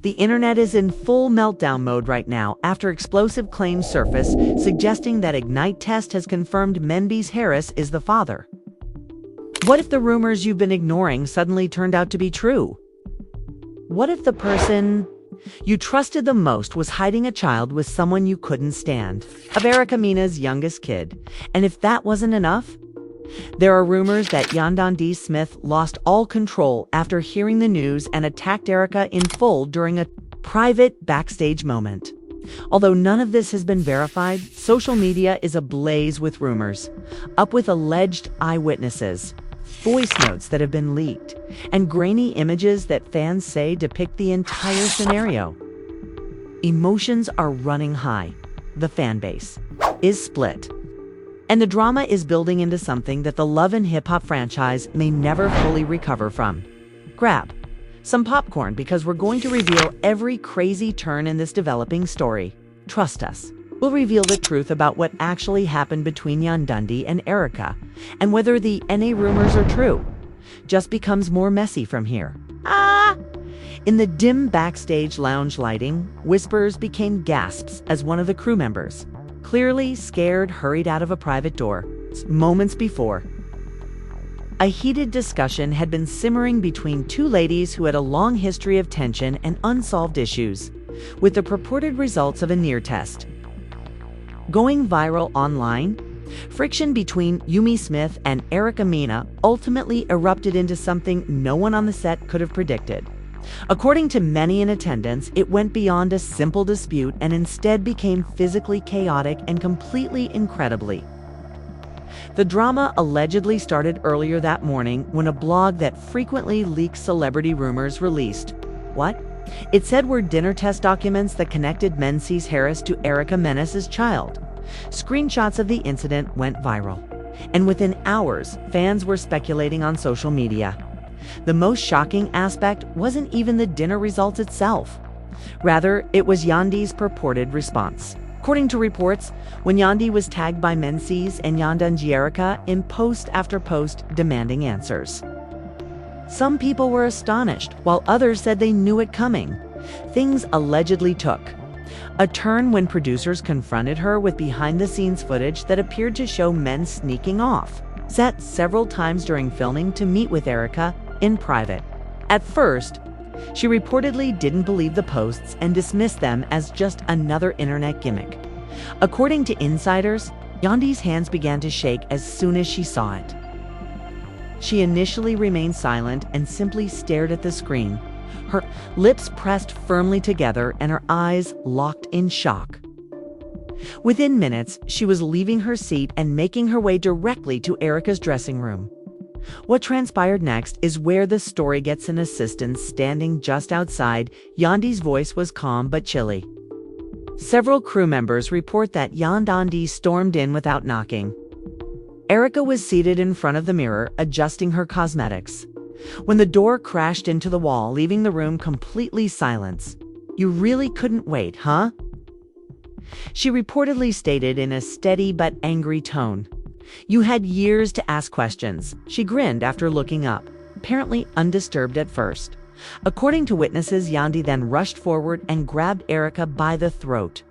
The internet is in full meltdown mode right now after explosive claims surface suggesting that Ignite test has confirmed Mendeecees is the father. What if the rumors you've been ignoring suddenly turned out to be true? What if the person you trusted the most was hiding a child with someone you couldn't stand, of Erica Mena's youngest kid? And if that wasn't enough, there are rumors that Yandy Smith lost all control after hearing the news and attacked Erica in full during a private backstage moment. Although none of this has been verified, social media is ablaze with rumors, up with alleged eyewitnesses, voice notes that have been leaked, and grainy images that fans say depict the entire scenario. Emotions are running high. The fan base is split. And the drama is building into something that the Love and Hip Hop franchise may never fully recover from. Grab some popcorn because we're going to reveal every crazy turn in this developing story. Trust us, we'll reveal the truth about what actually happened between Yandi and Erica, and whether the NA rumors are true. Just becomes more messy from here. In the dim backstage lounge lighting, whispers became gasps as one of the crew members, clearly scared, hurried out of a private door. Moments before, a heated discussion had been simmering between two ladies who had a long history of tension and unsolved issues, with the purported results of a near test going viral online. Friction between Yandy Smith and Erica Mena ultimately erupted into something no one on the set could have predicted. According to many in attendance, it went beyond a simple dispute and instead became physically chaotic and completely incredibly. The drama allegedly started earlier that morning when a blog that frequently leaks celebrity rumors released what? It said were dinner test documents that connected Mendeecees to Erica Mena's child. Screenshots of the incident went viral, and within hours, fans were speculating on social media. The most shocking aspect wasn't even the dinner results itself. Rather, it was Yandy's purported response. According to reports, when Yandi was tagged by Mendeecees and Erica in post after post demanding answers. Some people were astonished, while others said they knew it coming. Things allegedly took a turn when producers confronted her with behind-the-scenes footage that appeared to show men sneaking off set several times during filming to meet with Erica in private. At first, she reportedly didn't believe the posts and dismissed them as just another internet gimmick. According to insiders, Yandy's hands began to shake as soon as she saw it. She initially remained silent and simply stared at the screen, her lips pressed firmly together and her eyes locked in shock. Within minutes, she was leaving her seat and making her way directly to Erica's dressing room. What transpired next is where the story gets an assistant standing just outside. Yandy's voice was calm but chilly. Several crew members report that Yandi stormed in without knocking. Erica was seated in front of the mirror, adjusting her cosmetics, when the door crashed into the wall, leaving the room completely silent. "You really couldn't wait, huh?" she reportedly stated in a steady but angry tone. "You had years to ask questions." She grinned after looking up, apparently undisturbed at first. According to witnesses, Yandi then rushed forward and grabbed Erica by the throat.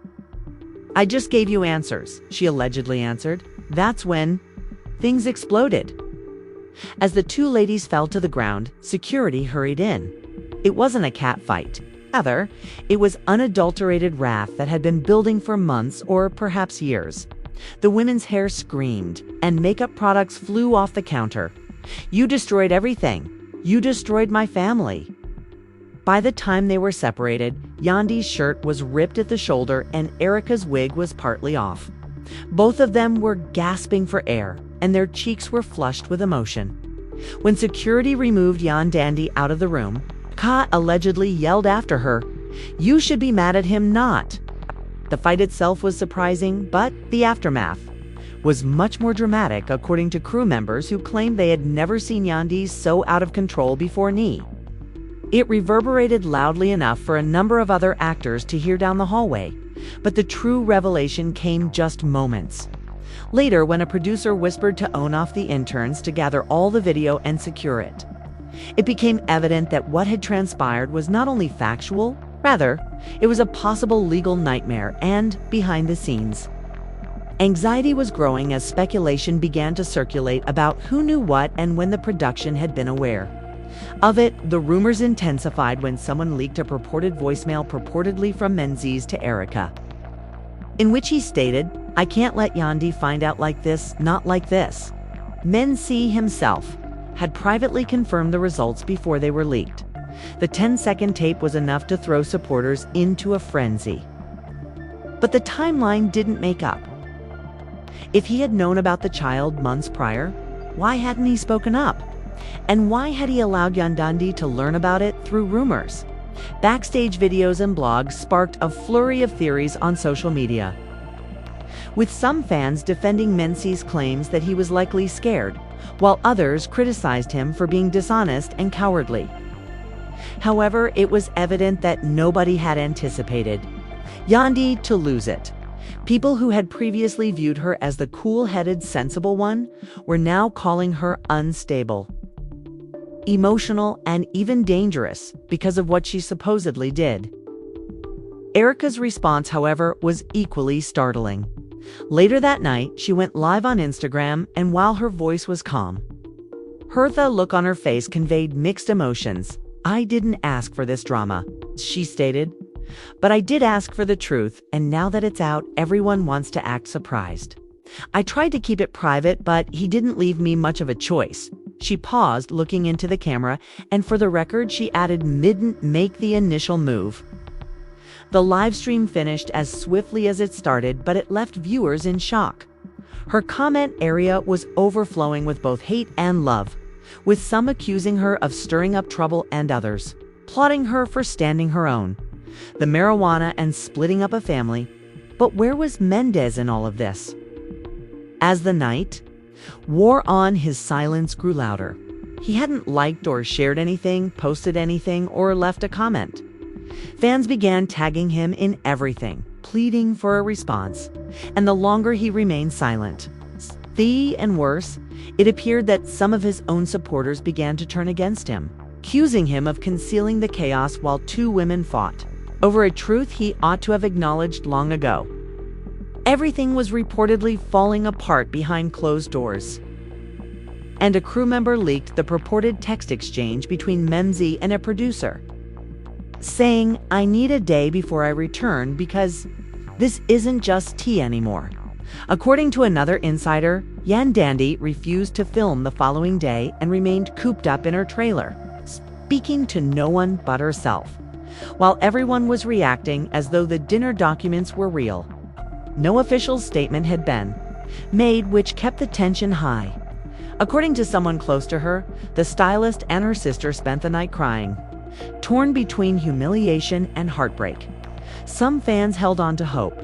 "I just gave you answers," she allegedly answered. That's when things exploded. As the two ladies fell to the ground, security hurried in. It wasn't a cat fight. Rather, it was unadulterated wrath that had been building for months or perhaps years. The women's hair screamed, and makeup products flew off the counter. "You destroyed everything. You destroyed my family." By the time they were separated, Yandy's shirt was ripped at the shoulder and Erica's wig was partly off. Both of them were gasping for air, and their cheeks were flushed with emotion. When security removed Yandi out of the room, Ka allegedly yelled after her, "You should be mad at him, not." The fight itself was surprising, but the aftermath was much more dramatic, according to crew members who claimed they had never seen Yandi so out of control before. It reverberated loudly enough for a number of other actors to hear down the hallway, but the true revelation came just moments later when a producer whispered to off the interns to gather all the video and secure it. It became evident that what had transpired was not only factual, Rather, it was a possible legal nightmare and behind the scenes. Anxiety was growing as speculation began to circulate about who knew what and when the production had been aware of it. The rumors intensified when someone leaked a purported voicemail purportedly from Mendeecees to Erica, in which he stated, "I can't let Yandi find out like this, not like this." Mendeecees himself had privately confirmed the results before they were leaked. The 10-second tape was enough to throw supporters into a frenzy. But the timeline didn't make up. If he had known about the child months prior, why hadn't he spoken up? And why had he allowed Yandi to learn about it through rumors? Backstage videos and blogs sparked a flurry of theories on social media, with some fans defending Mendeecees' claims that he was likely scared, while others criticized him for being dishonest and cowardly. However, it was evident that nobody had anticipated Yandi to lose it. People who had previously viewed her as the cool-headed, sensible one were now calling her unstable, emotional, and even dangerous because of what she supposedly did. Erica's response, however, was equally startling. Later that night, she went live on Instagram, and while her voice was calm, the look on her face conveyed mixed emotions. "I didn't ask for this drama," she stated, "but I did ask for the truth, and now that it's out, everyone wants to act surprised. I tried to keep it private, but he didn't leave me much of a choice." She paused, looking into the camera, and for the record, she added, "Didn't make the initial move." The live stream finished as swiftly as it started, but it left viewers in shock. Her comment area was overflowing with both hate and love, with some accusing her of stirring up trouble and others plotting her for standing her own, the marijuana and splitting up a family. But where was Mendeecees in all of this? As the night wore on, his silence grew louder. He hadn't liked or shared anything, posted anything, or left a comment. Fans began tagging him in everything, pleading for a response, and the longer he remained silent, and worse, it appeared that some of his own supporters began to turn against him, accusing him of concealing the chaos while two women fought over a truth he ought to have acknowledged long ago. Everything was reportedly falling apart behind closed doors, and a crew member leaked the purported text exchange between Mendeecees and a producer, saying, "I need a day before I return because this isn't just tea anymore." According to another insider, Yandi refused to film the following day and remained cooped up in her trailer, speaking to no one but herself, while everyone was reacting as though the dinner documents were real. No official statement had been made, which kept the tension high. According to someone close to her, the stylist and her sister spent the night crying, torn between humiliation and heartbreak. Some fans held on to hope.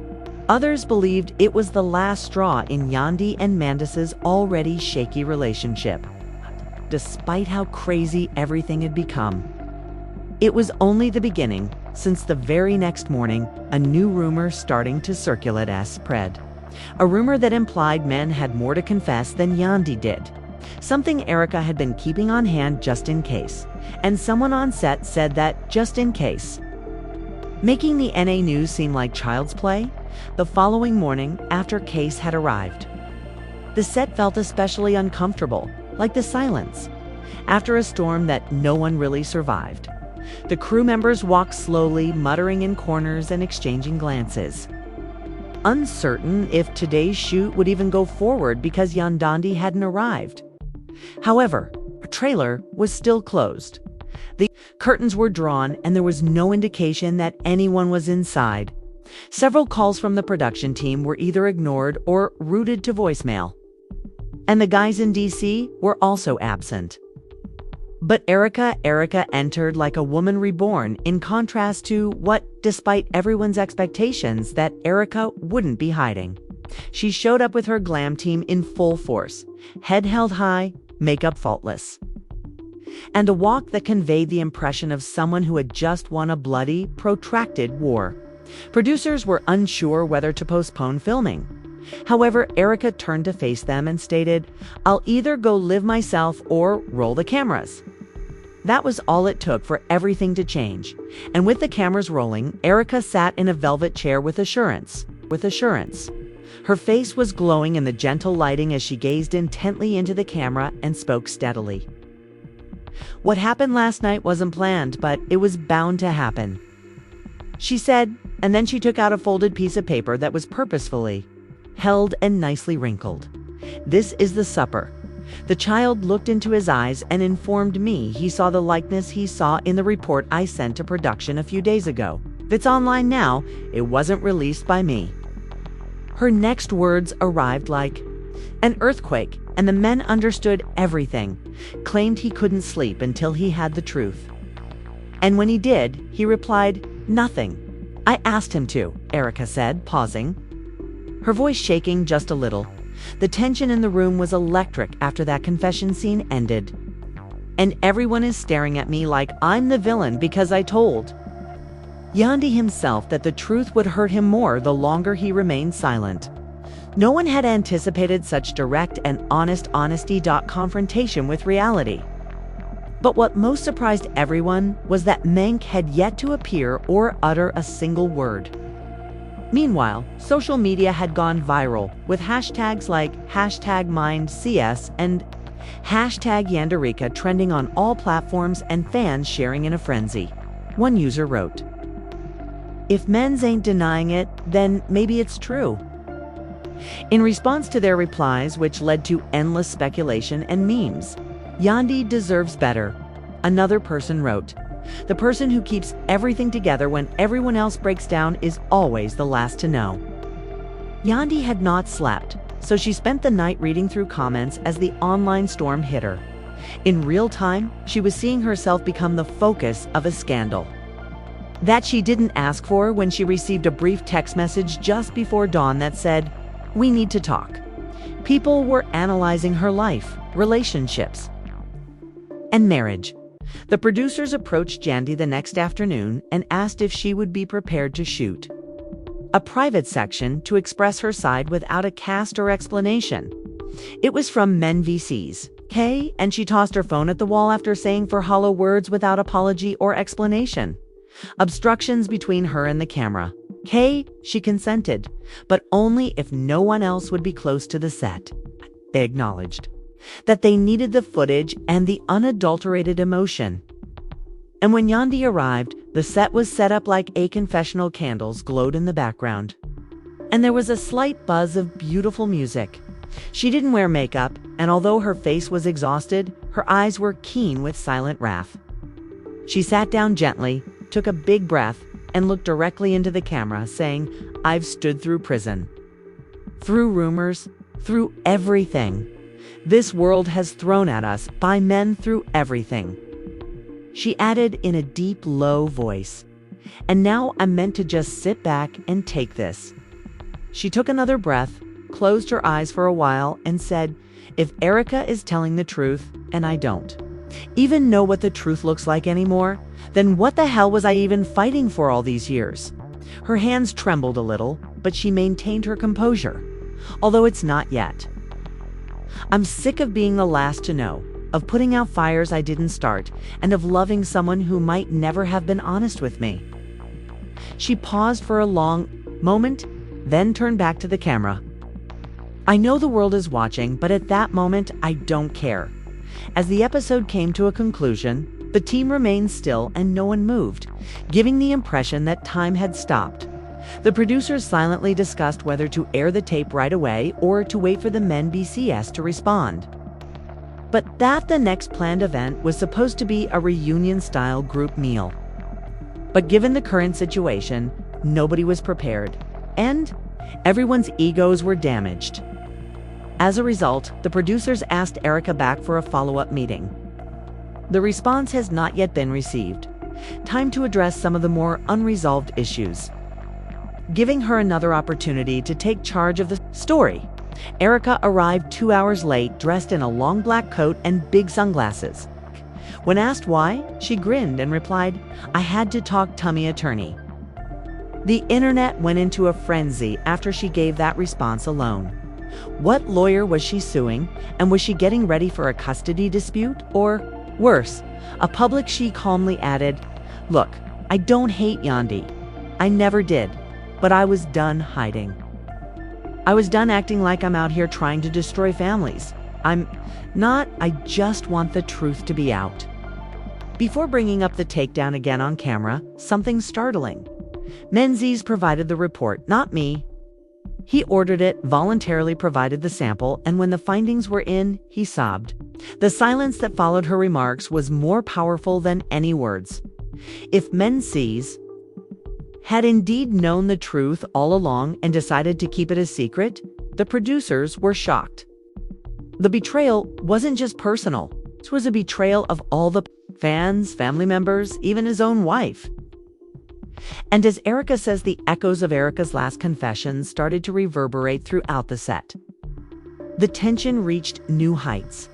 Others believed it was the last straw in Yandi and Mendeecees' already shaky relationship. Despite how crazy everything had become, it was only the beginning, since the very next morning, a new rumor starting to circulate spread. A rumor that implied men had more to confess than Yandi did, something Erica had been keeping on hand just in case, and someone on set said that just in case, making the NA news seem like child's play. The following morning, after Case had arrived, the set felt especially uncomfortable, like the silence after a storm that no one really survived. The crew members walked slowly, muttering in corners and exchanging glances, uncertain if today's shoot would even go forward because Yandi hadn't arrived. However, the trailer was still closed. The curtains were drawn and there was no indication that anyone was inside. Several calls from the production team were either ignored or routed to voicemail, and the guys in DC were also absent. But Erica entered like a woman reborn, in contrast to what, despite everyone's expectations, that Erica wouldn't be hiding. She showed up with her glam team in full force, head held high, makeup faultless, and a walk that conveyed the impression of someone who had just won a bloody, protracted war. Producers were unsure whether to postpone filming. However, Erica turned to face them and stated, "I'll either go live myself or roll the cameras." That was all it took for everything to change. And with the cameras rolling, Erica sat in a velvet chair with assurance. Her face was glowing in the gentle lighting as she gazed intently into the camera and spoke steadily. What happened last night wasn't planned, but it was bound to happen, she said, and then she took out a folded piece of paper that was purposefully held and nicely wrinkled. This is the supper. The child looked into his eyes and informed me he saw the likeness he saw in the report I sent to production a few days ago. It's online now. It wasn't released by me. Her next words arrived like an earthquake, and the men understood everything, claimed he couldn't sleep until he had the truth. And when he did, he replied, "Nothing. I asked him to," Erica said, pausing, her voice shaking just a little. The tension in the room was electric after that confession scene ended. And everyone is staring at me like I'm the villain because I told Yandi himself that the truth would hurt him more the longer he remained silent. No one had anticipated such direct and honest honesty. Confrontation with reality. But what most surprised everyone was that Menk had yet to appear or utter a single word. Meanwhile, social media had gone viral with hashtags like #MindCS and #Yanderica trending on all platforms and fans sharing in a frenzy. One user wrote, "If men's ain't denying it, then maybe it's true." In response to their replies, which led to endless speculation and memes, "Yandi deserves better," another person wrote. "The person who keeps everything together when everyone else breaks down is always the last to know." Yandi had not slept, so she spent the night reading through comments as the online storm hit her. In real time, she was seeing herself become the focus of a scandal that she didn't ask for when she received a brief text message just before dawn that said, "We need to talk." People were analyzing her life, relationships, and marriage. The producers approached Yandi the next afternoon and asked if she would be prepared to shoot a private section to express her side without a cast or explanation. It was from Mendeecees, and she tossed her phone at the wall after saying for hollow words without apology or explanation. Obstructions between her and the camera. She consented, but only if no one else would be close to the set. They acknowledged that they needed the footage and the unadulterated emotion. And when Yandi arrived, the set was set up like a confessional. Candles glowed in the background, and there was a slight buzz of beautiful music. She didn't wear makeup, and although her face was exhausted, her eyes were keen with silent wrath. She sat down gently, took a big breath, and looked directly into the camera, saying, "I've stood through prison, through rumors, through everything this world has thrown at us by men, through everything." She added in a deep, low voice, "And now I'm meant to just sit back and take this." She took another breath, closed her eyes for a while, and said, "If Erica is telling the truth, and I don't even know what the truth looks like anymore, then what the hell was I even fighting for all these years?" Her hands trembled a little, but she maintained her composure. "Although it's not yet. I'm sick of being the last to know, of putting out fires I didn't start, and of loving someone who might never have been honest with me." She paused for a long moment, then turned back to the camera. "I know the world is watching, but at that moment, I don't care." As the episode came to a conclusion, the team remained still and no one moved, giving the impression that time had stopped. The producers silently discussed whether to air the tape right away or to wait for the Mendeecees to respond. But the next planned event was supposed to be a reunion-style group meal. But given the current situation, nobody was prepared, and everyone's egos were damaged. As a result, the producers asked Erica back for a follow-up meeting. The response has not yet been received. Time to address some of the more unresolved issues. Giving her another opportunity to take charge of the story, Erica arrived 2 hours late, dressed in a long black coat and big sunglasses. When asked why, she grinned and replied, "I had to talk tummy attorney." The internet went into a frenzy after she gave that response alone. What lawyer was she suing, and was she getting ready for a custody dispute, or Worse, a public she calmly added, "Look, I don't hate Yandi. I never did, but I was done hiding. I was done acting like I'm out here trying to destroy families. I'm not, I just want the truth to be out." Before bringing up the takedown again on camera, something startling. Mendeecees provided the report, not me. He ordered it, voluntarily provided the sample, and when the findings were in, he sobbed. The silence that followed her remarks was more powerful than any words. If Mendeecees had indeed known the truth all along and decided to keep it a secret, the producers were shocked. The betrayal wasn't just personal. This was a betrayal of all the fans, family members, even his own wife. And as Erica says, the echoes of Erica's last confession started to reverberate throughout the set. The tension reached new heights.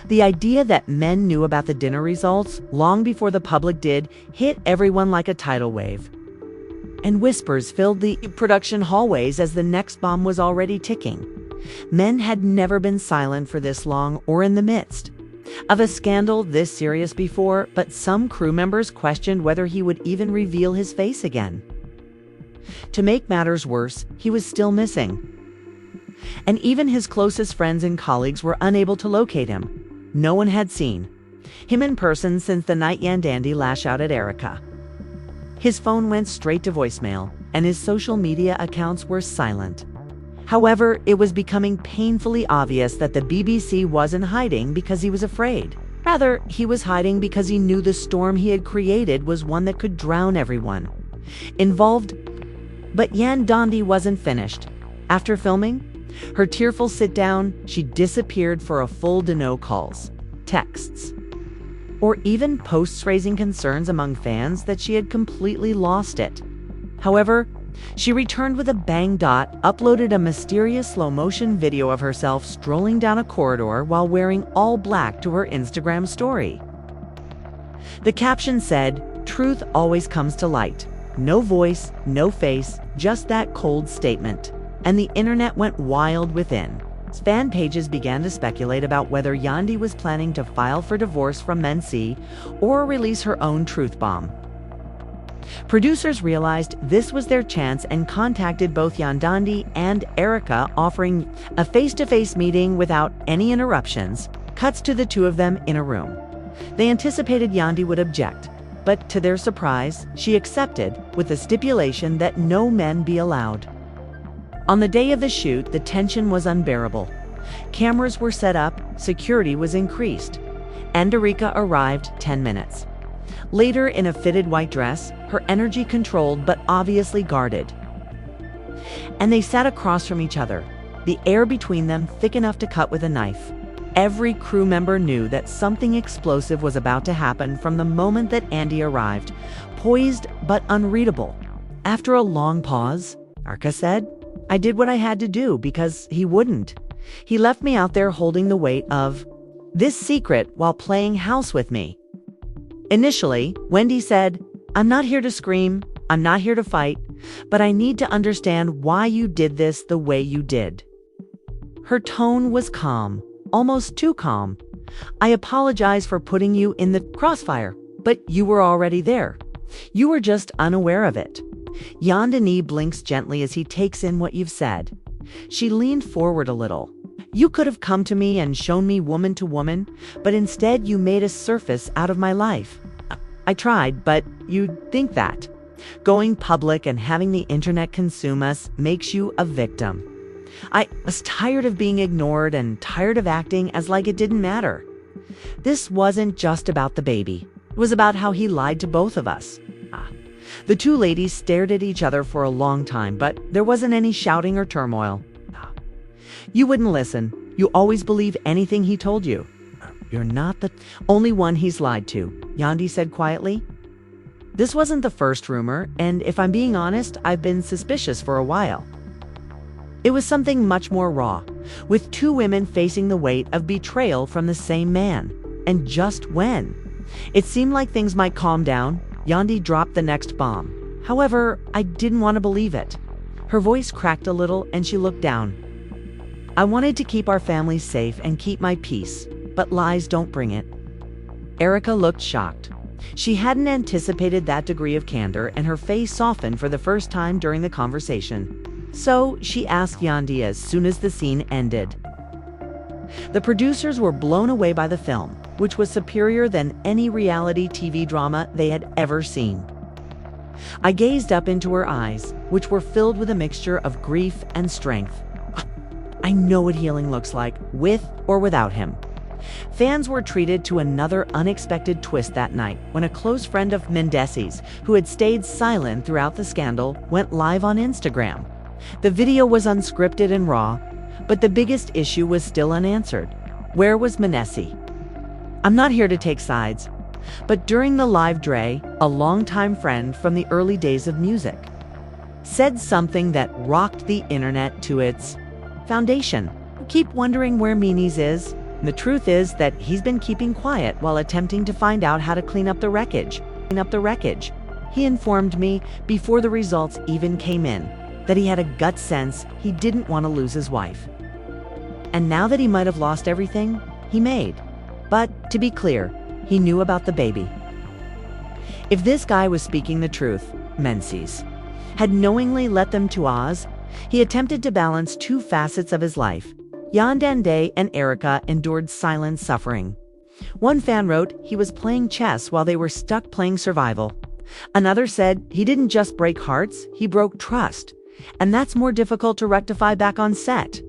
The idea that men knew about the dinner results long before the public did hit everyone like a tidal wave. And whispers filled the production hallways as the next bomb was already ticking. Men had never been silent for this long or in the midst of a scandal this serious before, but some crew members questioned whether he would even reveal his face again. To make matters worse, he was still missing. And even his closest friends and colleagues were unable to locate him. No one had seen him in person since the night Yandi lashed out at Erica. His phone went straight to voicemail, and his social media accounts were silent. However, it was becoming painfully obvious that the BBC wasn't hiding because he was afraid. Rather, he was hiding because he knew the storm he had created was one that could drown everyone involved. But Yandi wasn't finished. After filming her tearful sit-down, she disappeared for a full day, no calls, texts, or even posts raising concerns among fans that she had completely lost it. However, she returned with a bang, uploaded a mysterious slow-motion video of herself strolling down a corridor while wearing all black to her Instagram story. The caption said, "Truth always comes to light. No voice, no face, just that cold statement." And the internet went wild within. Fan pages began to speculate about whether Yandi was planning to file for divorce from Mendeecees or release her own truth bomb. Producers realized this was their chance and contacted both Yandi and Erica, offering a face-to-face meeting without any interruptions. Cuts to the two of them in a room. They anticipated Yandi would object, but to their surprise, she accepted with the stipulation that no men be allowed. On the day of the shoot, the tension was unbearable. Cameras were set up, security was increased, and Erica arrived 10 minutes later in a fitted white dress, her energy controlled but obviously guarded. And they sat across from each other, the air between them thick enough to cut with a knife. Every crew member knew that something explosive was about to happen from the moment that Yandi arrived, poised but unreadable. After a long pause, Erica said, "I did what I had to do because he wouldn't. He left me out there holding the weight of this secret while playing house with me." Initially, Wendy said, "I'm not here to scream, I'm not here to fight, but I need to understand why you did this the way you did." Her tone was calm, almost too calm. "I apologize for putting you in the crossfire, but you were already there. You were just unaware of it." Yandi blinks gently as he takes in what you've said. She leaned forward a little. "You could have come to me and shown me woman to woman, but instead you made a surface out of my life. I tried, but you'd think that going public and having the internet consume us makes you a victim. I was tired of being ignored and tired of acting as like it didn't matter. This wasn't just about the baby. It was about how he lied to both of us." The two ladies stared at each other for a long time, but there wasn't any shouting or turmoil. "You wouldn't listen. You always believe anything he told you. You're not the only one he's lied to," Yandi said quietly. "This wasn't the first rumor, and if I'm being honest, I've been suspicious for a while. It was something much more raw, with two women facing the weight of betrayal from the same man. And just when it seemed like things might calm down, Yandi dropped the next bomb. However, I didn't want to believe it." Her voice cracked a little and she looked down. "I wanted to keep our families safe and keep my peace, but lies don't bring it. Erica looked shocked. She hadn't anticipated that degree of candor, and her face softened for the first time during the conversation. So she asked Yandi as soon as the scene ended. The producers were blown away by the film, which was superior than any reality TV drama they had ever seen. I gazed up into her eyes, which were filled with a mixture of grief and strength. I know what healing looks like, with or without him. Fans were treated to another unexpected twist that night when a close friend of Mendeecees, who had stayed silent throughout the scandal, went live on Instagram. The video was unscripted and raw, but the biggest issue was still unanswered. Where was Mendeecees? I'm not here to take sides, but during the live Dre, a longtime friend from the early days of music, said something that rocked the internet to its foundation. Keep wondering where Mendeecees is? The truth is that he's been keeping quiet while attempting to find out how to clean up the wreckage. He informed me before the results even came in that he had a gut sense he didn't want to lose his wife. And now that he might have lost everything, he made. But to be clear, he knew about the baby. If this guy was speaking the truth, Mendeecees had knowingly let them to Oz. He attempted to balance two facets of his life. Yandi and Erica endured silent suffering. One fan wrote he was playing chess while they were stuck playing survival. Another said he didn't just break hearts, he broke trust. And that's more difficult to rectify back on set.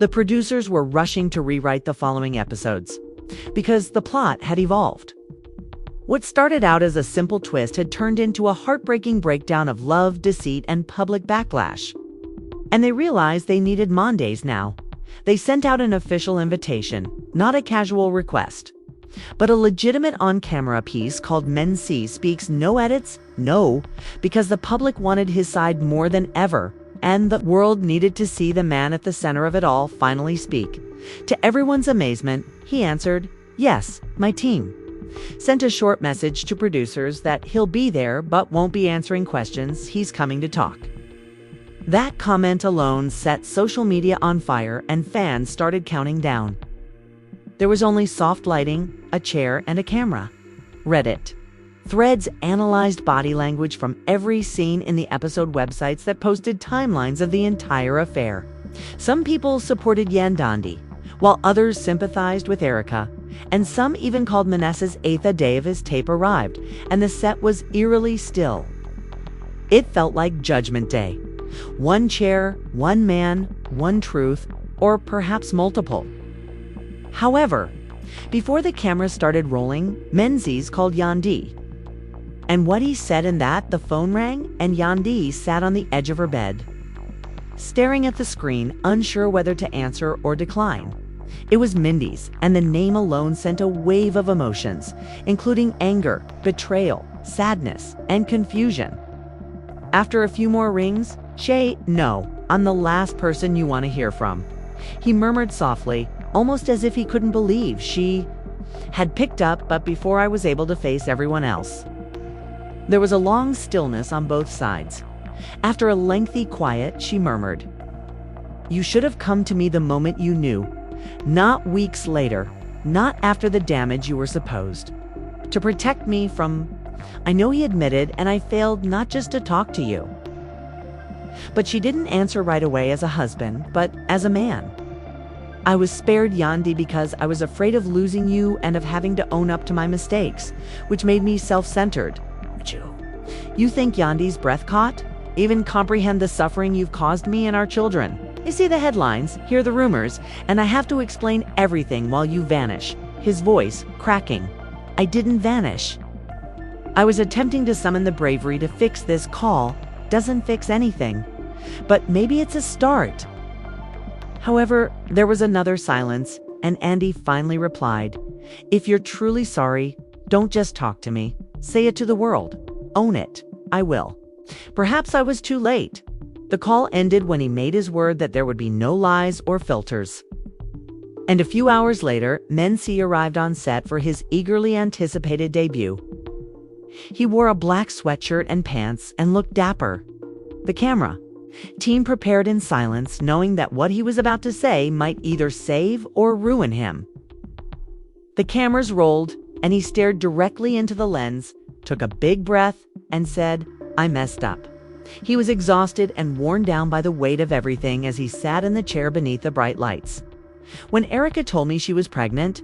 The producers were rushing to rewrite the following episodes because the plot had evolved. What started out as a simple twist had turned into a heartbreaking breakdown of love, deceit, and public backlash. And they realized they needed Mondays now. They sent out an official invitation, not a casual request, but a legitimate on-camera piece called Mendeecees Speaks. No edits? No, because the public wanted his side more than ever, and the world needed to see the man at the center of it all finally speak. To everyone's amazement, he answered, "Yes, my team." Sent a short message to producers that he'll be there but won't be answering questions, he's coming to talk. That comment alone set social media on fire and fans started counting down. There was only soft lighting, a chair, and a camera. Reddit. Threads analyzed body language from every scene in the episode, websites that posted timelines of the entire affair. Some people supported Yandi, while others sympathized with Erica, and some even called Mendeecees' eighth day of his tape arrived, and the set was eerily still. It felt like Judgment Day. One chair, one man, one truth, or perhaps multiple. However, before the camera started rolling, Mendeecees called Yandi. And what he said in that, the phone rang, and Yandi sat on the edge of her bed, staring at the screen, unsure whether to answer or decline. It was Mendeecees, and the name alone sent a wave of emotions, including anger, betrayal, sadness, and confusion. After a few more rings, "Shay, no, I'm the last person you want to hear from," he murmured softly, almost as if he couldn't believe she had picked up, but before I was able to face everyone else. There was a long stillness on both sides. After a lengthy quiet, she murmured, "You should have come to me the moment you knew, not weeks later, not after the damage you were supposed to protect me from." I know he admitted, and I failed not just to talk to you. But she didn't answer right away as a husband, but as a man. I was spared, Yandi, because I was afraid of losing you and of having to own up to my mistakes, which made me self-centered. You think Yandi's breath caught? Even comprehend the suffering you've caused me and our children? You see the headlines, hear the rumors, and I have to explain everything while you vanish. His voice cracking. I didn't vanish. I was attempting to summon the bravery to fix this. Call doesn't fix anything, but maybe it's a start. However, there was another silence, and Yandi finally replied, "If you're truly sorry, don't just talk to me. Say it to the world. Own it. I will." Perhaps I was too late. The call ended when he made his word that there would be no lies or filters. And a few hours later, Mendeecees arrived on set for his eagerly anticipated debut. He wore a black sweatshirt and pants and looked dapper. The camera team prepared in silence, knowing that what he was about to say might either save or ruin him. The cameras rolled, and he stared directly into the lens, took a big breath, and said, "I messed up." He was exhausted and worn down by the weight of everything as he sat in the chair beneath the bright lights. When Erica told me she was pregnant,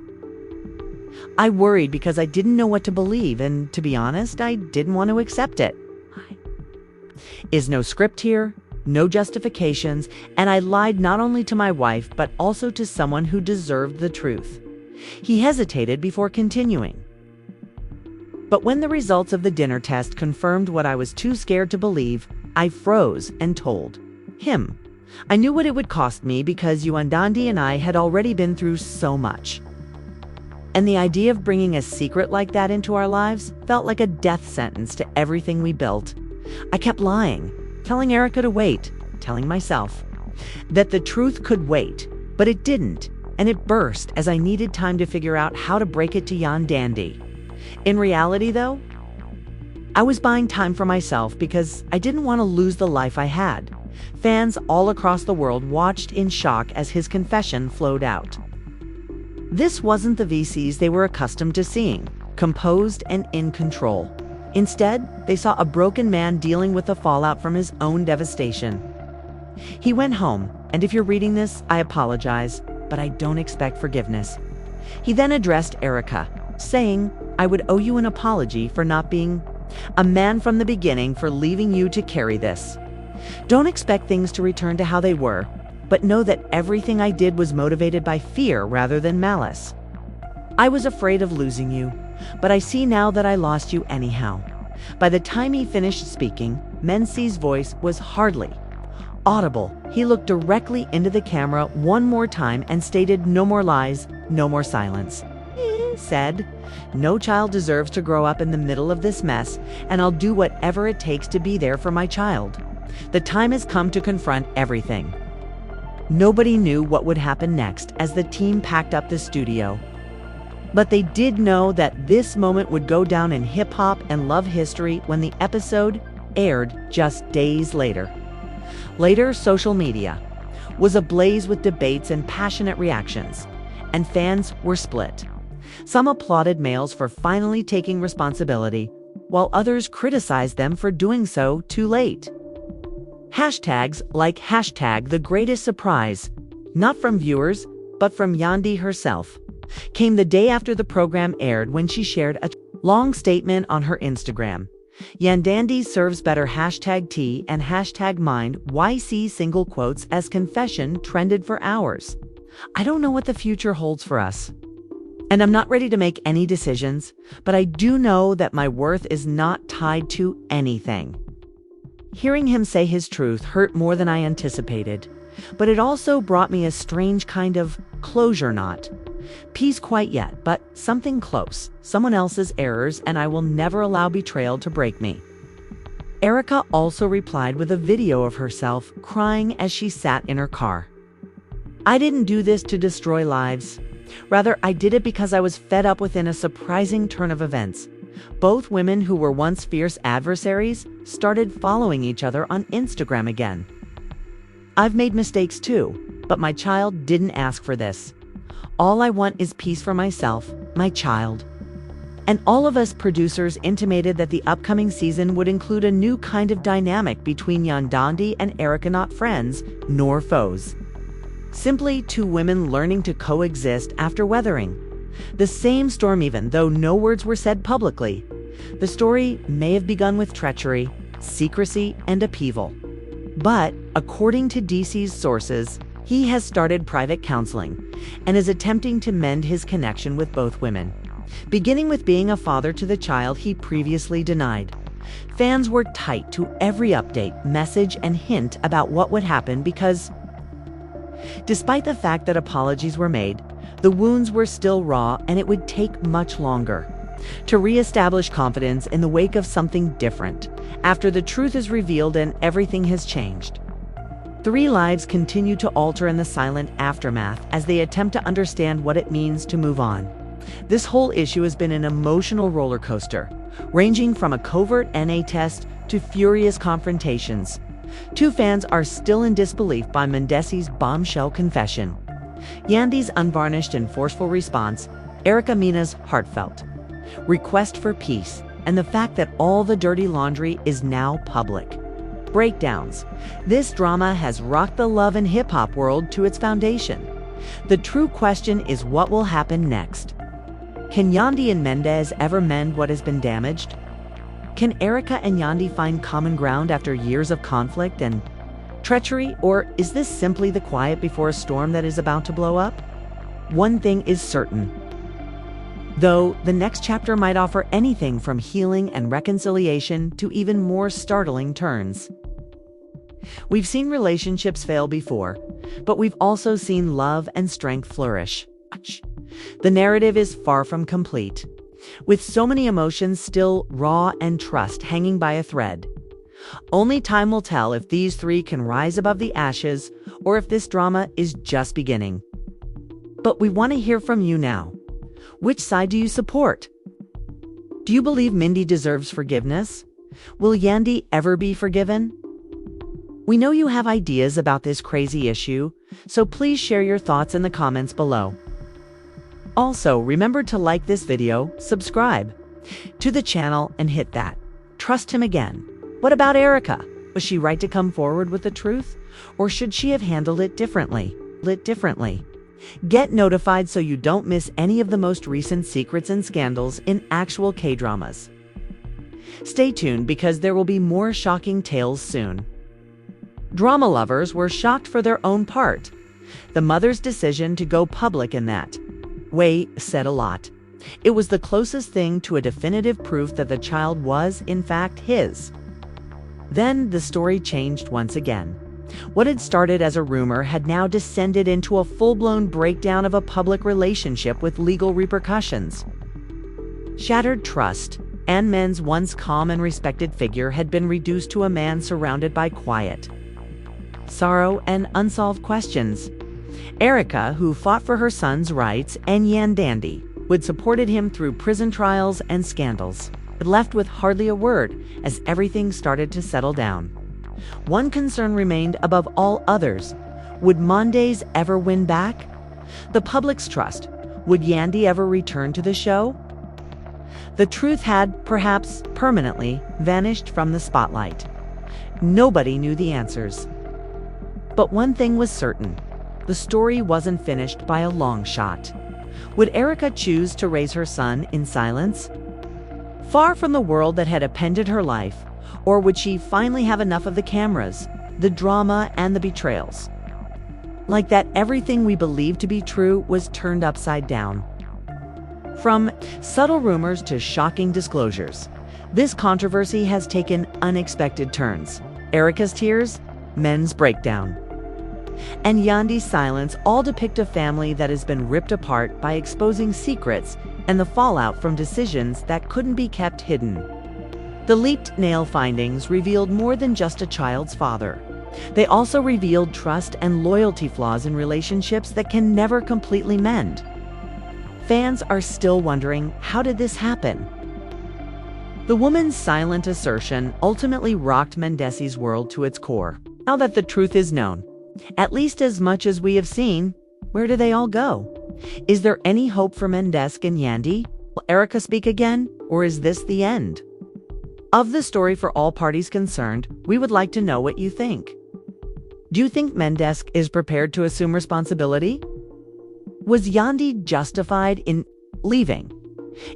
I worried because I didn't know what to believe, and to be honest, I didn't want to accept it. Is no script here, no justifications, and I lied not only to my wife, but also to someone who deserved the truth. He hesitated before continuing. But when the results of the dinner test confirmed what I was too scared to believe, I froze and told him. I knew what it would cost me because Yandi and I had already been through so much. And the idea of bringing a secret like that into our lives felt like a death sentence to everything we built. I kept lying, telling Erica to wait, telling myself that the truth could wait, but it didn't, and it burst as I needed time to figure out how to break it to Yandi. In reality, though, I was buying time for myself because I didn't want to lose the life I had. Fans all across the world watched in shock as his confession flowed out. This wasn't the VCs they were accustomed to seeing, composed and in control. Instead, they saw a broken man dealing with the fallout from his own devastation. He went home, and if you're reading this, I apologize, but I don't expect forgiveness. He then addressed Erica, saying, "I would owe you an apology for not being a man from the beginning, for leaving you to carry this. Don't expect things to return to how they were, but know that everything I did was motivated by fear rather than malice. I was afraid of losing you, but I see now that I lost you anyhow." By the time he finished speaking, Mendeecees' voice was hardly audible. He looked directly into the camera one more time and stated, "No more lies, no more silence." He said, "No child deserves to grow up in the middle of this mess, and I'll do whatever it takes to be there for my child. The time has come to confront everything." Nobody knew what would happen next as the team packed up the studio. But they did know that this moment would go down in hip-hop and love history when the episode aired just days later. Later, social media was ablaze with debates and passionate reactions, and fans were split. Some applauded males for finally taking responsibility, while others criticized them for doing so too late. Hashtags like #the greatest surprise, not from viewers, but from Yandi herself, came the day after the program aired when she shared a long statement on her Instagram. Yandi serves better #T and #mind YC single quotes as confession trended for hours. I don't know what the future holds for us, and I'm not ready to make any decisions, but I do know that my worth is not tied to anything. Hearing him say his truth hurt more than I anticipated, but it also brought me a strange kind of closure. Not peace quite yet, but something close, someone else's errors, and I will never allow betrayal to break me. Erica also replied with a video of herself crying as she sat in her car. "I didn't do this to destroy lives. Rather, I did it because I was fed up within a surprising turn of events. Both women who were once fierce adversaries started following each other on Instagram again. I've made mistakes too, but my child didn't ask for this. All I want is peace for myself, my child." And all of us producers intimated that the upcoming season would include a new kind of dynamic between Yandi and Erica, not friends nor foes. Simply two women learning to coexist after weathering the same storm, even though no words were said publicly. The story may have begun with treachery, secrecy, and upheaval. But, according to DC's sources, he has started private counseling and is attempting to mend his connection with both women, beginning with being a father to the child he previously denied. Fans were tight to every update, message, and hint about what would happen because, despite the fact that apologies were made, the wounds were still raw, and it would take much longer to reestablish confidence in the wake of something different, after the truth is revealed and everything has changed. 3 lives continue to alter in the silent aftermath as they attempt to understand what it means to move on. This whole issue has been an emotional roller coaster, ranging from a covert NA test to furious confrontations. 2 fans are still in disbelief by Mendeecees' bombshell confession, Yandy's unvarnished and forceful response, Erica Mena's heartfelt request for peace, and the fact that all the dirty laundry is now public. Breakdowns. This drama has rocked the love and hip-hop world to its foundation. The true question is what will happen next. Can Yandi and Mendeecees ever mend what has been damaged? Can Erica and Yandi find common ground after years of conflict and treachery, or is this simply the quiet before a storm that is about to blow up? One thing is certain. Though the next chapter might offer anything from healing and reconciliation to even more startling turns. We've seen relationships fail before, but we've also seen love and strength flourish. The narrative is far from complete, with so many emotions still raw and trust hanging by a thread. Only time will tell if these three can rise above the ashes or if this drama is just beginning. But we want to hear from you now. Which side do you support? Do you believe Mindy deserves forgiveness? Will Yandi ever be forgiven? We know you have ideas about this crazy issue, so please share your thoughts in the comments below. Also, remember to like this video, subscribe to the channel, and hit that trust him again. What about Erica? Was she right to come forward with the truth? Or should she have handled it differently? Get notified so you don't miss any of the most recent secrets and scandals in actual K-dramas. Stay tuned because there will be more shocking tales soon. Drama lovers were shocked for their own part. The mother's decision to go public in that way said a lot. It was the closest thing to a definitive proof that the child was, in fact, his. Then the story changed once again. What had started as a rumor had now descended into a full-blown breakdown of a public relationship with legal repercussions. Shattered trust. and Men's once calm and respected figure had been reduced to a man surrounded by quiet sorrow and unsolved questions. Erica, who fought for her son's rights, and Yandi, who had supported him through prison trials and scandals, had left with hardly a word as everything started to settle down. One concern remained above all others. Would Mendeecees ever win back? The public's trust. Would Yandi ever return to the show? The truth had, perhaps permanently, vanished from the spotlight. Nobody knew the answers. But one thing was certain. The story wasn't finished by a long shot. Would Erica choose to raise her son in silence, far from the world that had appended her life? Or would she finally have enough of the cameras, the drama, and the betrayals? Like that, everything we believed to be true was turned upside down. From subtle rumors to shocking disclosures, this controversy has taken unexpected turns. Erica's tears, Men's breakdown, and Yandi's silence all depict a family that has been ripped apart by exposing secrets and the fallout from decisions that couldn't be kept hidden. The leaked nail findings revealed more than just a child's father. They also revealed trust and loyalty flaws in relationships that can never completely mend. Fans are still wondering, how did this happen? The woman's silent assertion ultimately rocked Mendeecees' world to its core. Now that the truth is known, at least as much as we have seen, where do they all go? Is there any hope for Mendeecees and Yandi? Will Erica speak again, or is this the end of the story for all parties concerned? We would like to know what you think. Do you think Mendeecees is prepared to assume responsibility? Was Yandi justified in leaving?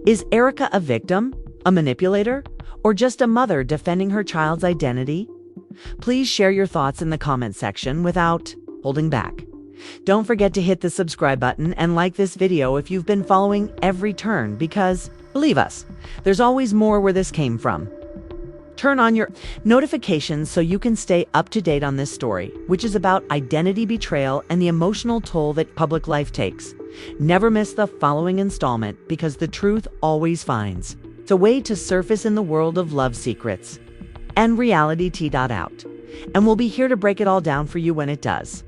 Is Erica a victim, a manipulator, or just a mother defending her child's identity? Please share your thoughts in the comment section without holding back. Don't forget to hit the subscribe button and like this video if you've been following every turn, because, believe us, there's always more where this came from. Turn on your notifications so you can stay up to date on this story, which is about identity betrayal and the emotional toll that public life takes. Never miss the following installment, because the truth always finds its way to surface in the world of love secrets and reality. Out. And we'll be here to break it all down for you when it does.